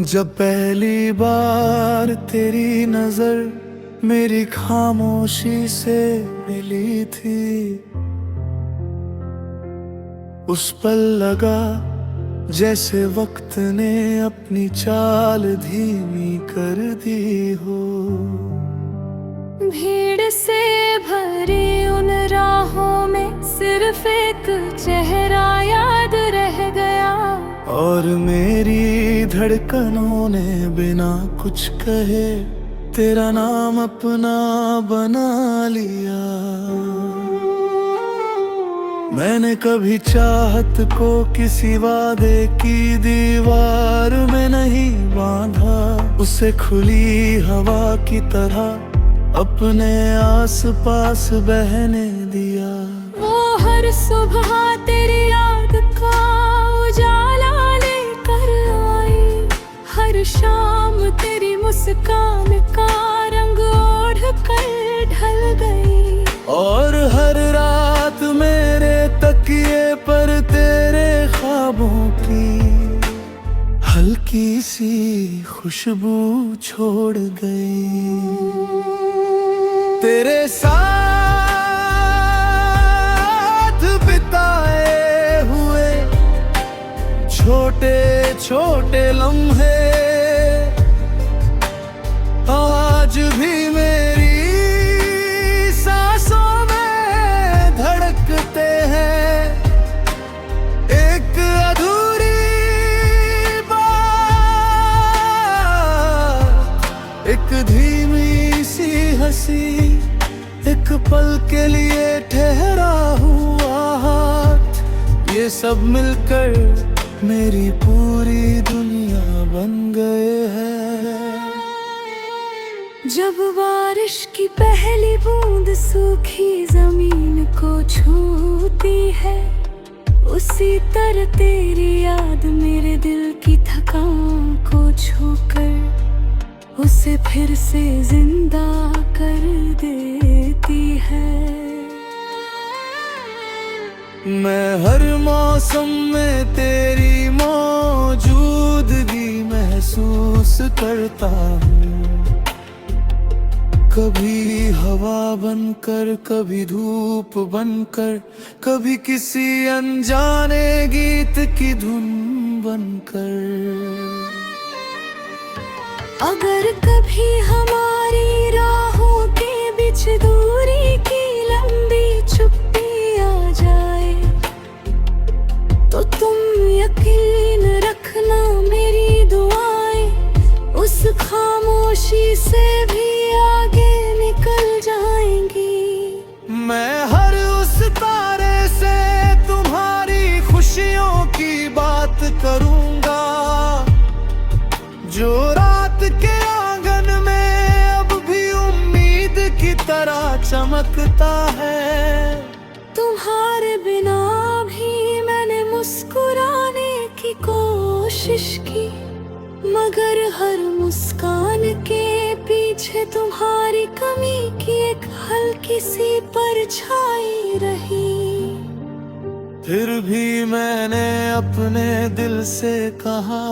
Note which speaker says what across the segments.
Speaker 1: जब पहली बार तेरी नजर मेरी खामोशी से मिली थी, उस पल लगा जैसे वक्त ने अपनी चाल धीमी कर दी हो।
Speaker 2: भीड़ से भरी उन राहों में सिर्फ एक चेहरा याद रह गया,
Speaker 1: और मेरी धड़कनों ने बिना कुछ कहे तेरा नाम अपना बना लिया। मैंने कभी चाहत को किसी वादे की दीवार में नहीं बांधा, उसे खुली हवा की तरह अपने आसपास बहने दिया।
Speaker 2: वो हर सुबह तेरी याद का उजाला लेकर आई, हर शाम तेरी मुस्कान का रंग ओढ़ कर ढल गई,
Speaker 1: और हर रात मेरे तकिए पर तेरे ख्वाबों की हल्की सी खुशबू छोड़ गई। तेरे साथ बिताए हुए छोटे छोटे लम्हे आज भी मेरी सांसों में धड़कते हैं। एक अधूरी बात, एक धीमी सी हंसी, एक पल के लिए ठहरा हुआ हाथ, ये सब मिलकर मेरी पूरी दुनिया बन गए हैं।
Speaker 2: जब बारिश की पहली बूंद सूखी जमीन को छूती है, उसी तरह तेरी याद मेरे दिल की थकान को छूकर उसे फिर से जिंदा कर देती है।
Speaker 1: मैं हर मौसम में तेरी मौजूदगी महसूस करता हूँ, कभी हवा बनकर, कभी धूप बनकर, कभी किसी अनजाने गीत की धुन बनकर।
Speaker 2: अगर कभी हमारी राहों के बीच दूरी की लंबी चुप्पी आ जाए, तो तुम यकीन रखना मेरी दुआएं उस खामोशी से भी आगे निकल जाएंगी।
Speaker 1: मैं हर उस तारे से तुम्हारी खुशियों की बात करूंगा, जो रात के आंगन में अब भी उम्मीद की तरह चमकता है।
Speaker 2: तुम्हारे बिना भी मैंने मुस्कुराने की कोशिश की, मगर हर मुस्कान के पीछे तुम्हारी कमी की एक हल्की सी परछाई रही।
Speaker 1: फिर भी मैंने अपने दिल से कहा,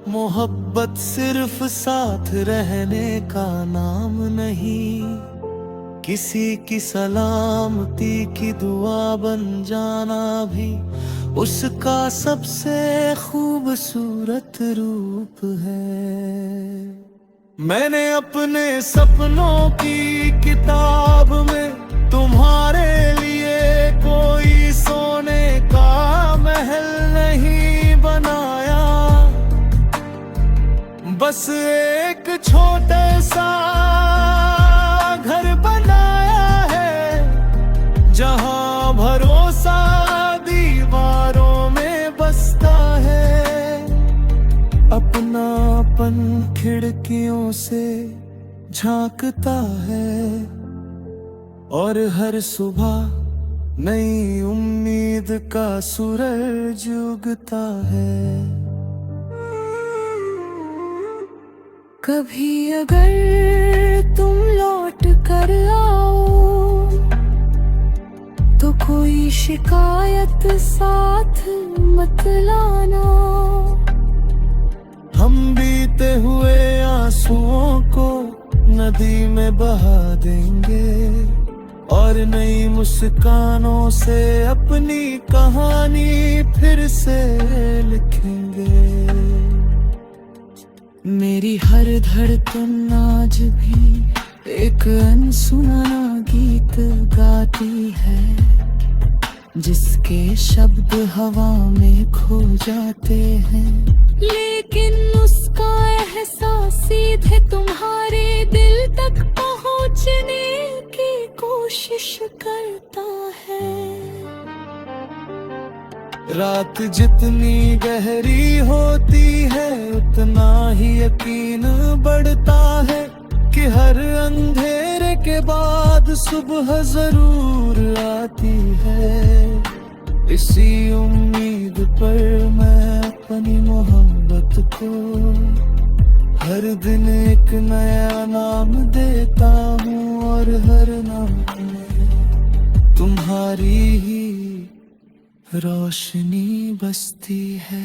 Speaker 1: मोहब्बत सिर्फ साथ रहने का नाम नहीं, किसी की सलामती की दुआ बन जाना भी उसका सबसे खूबसूरत रूप है। मैंने अपने सपनों की किताब में तुम्हारे लिए कोई सोने का महल नहीं बनाया, बस एक छोटे सा घर बनाया है, जहां भरोसा दीवारों में बसता है। अपनापन खिड़कियों से झांकता है, और हर सुबह नई उम्मीद का सूरज उगता है।
Speaker 2: कभी अगर तुम लौट कर आओ तो कोई शिकायत साथ मत लाना।
Speaker 1: हम बीते हुए आंसुओं को नदी में बहा देंगे और नई मुस्कानों से अपनी कहानी फिर से लिखेंगे।
Speaker 2: मेरी हर धड़कन आज भी एक अनसुना गीत गाती है, जिसके शब्द हवा में खो जाते हैं, लेकिन उसका एहसास सीधे तुम्हारे दिल तक पहुंचने की कोशिश करता है।
Speaker 1: रात जितनी गहरी होती है उतना ही यकीन बढ़ता है कि हर अंधेरे के बाद सुबह जरूर आती है। इसी उम्मीद पर मैं अपनी मोहब्बत को हर दिन एक नया नाम देता हूँ और हर नाम में तुम्हारी ही रोशनी बसती है।